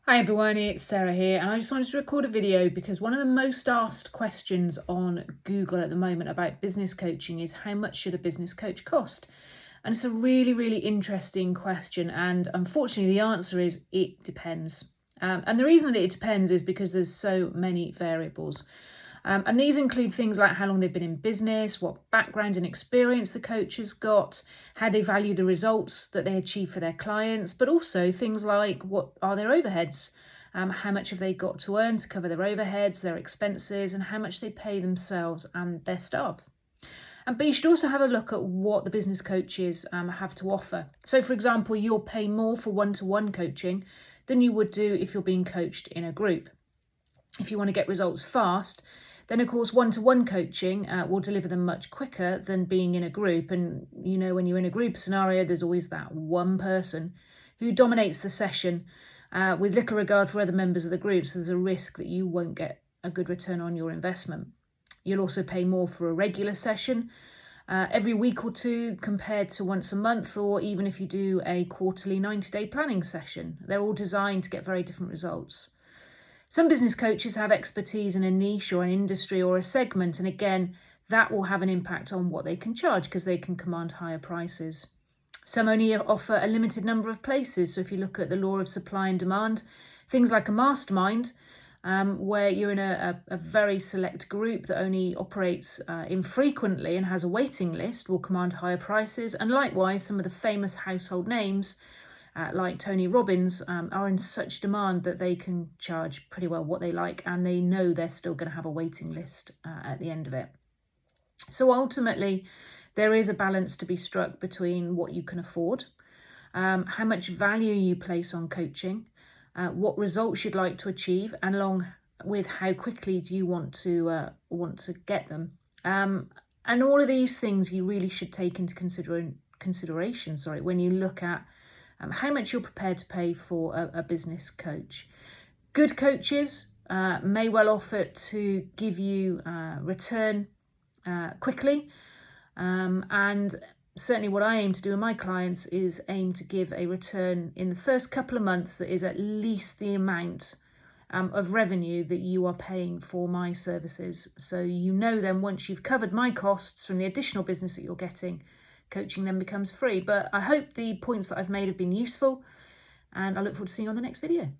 Hi everyone, it's Sarah here, and I just wanted to record a video because one of the most asked questions on Google at the moment about business coaching is how much should a business coach cost? And it's a really interesting question, and unfortunately the answer is it depends. And the reason that it depends is because there's so many variables. And these include things like how long they've been in business, what background and experience the coach has got, how they value the results that they achieve for their clients, but also things like what are their overheads, how much have they got to earn to cover their overheads, their expenses, and how much they pay themselves and their staff. But you should also have a look at what the business coaches have to offer. So, for example, you'll pay more for one-to-one coaching than you would do if you're being coached in a group. If you want to get results fast, then of course one-to-one coaching will deliver them much quicker than being in a group. And you know, when you're in a group scenario, there's always that one person who dominates the session with little regard for other members of the group. So there's a risk that you won't get a good return on your investment. You'll also pay more for a regular session every week or two compared to once a month, or even if you do a quarterly 90-day planning session. They're all designed to get very different results. Some business coaches have expertise in a niche or an industry or a segment, and again, that will have an impact on what they can charge because they can command higher prices. Some only offer a limited number of places. So if you look at the law of supply and demand, things like a mastermind, where you're in a very select group that only operates infrequently and has a waiting list, will command higher prices. And likewise, some of the famous household names like Tony Robbins are in such demand that they can charge pretty well what they like, and they know they're still going to have a waiting list at the end of it. So ultimately, there is a balance to be struck between what you can afford, how much value you place on coaching, what results you'd like to achieve, and along with how quickly do you want to get them. And all of these things you really should take into consideration when you look at how much you're prepared to pay for a business coach. Good coaches may well offer to give you return quickly, and certainly what I aim to do with my clients is aim to give a return in the first couple of months that is at least the amount of revenue that you are paying for my services. So you know then once you've covered my costs from the additional business that you're getting, coaching then becomes free. But I hope the points that I've made have been useful, and I look forward to seeing you on the next video.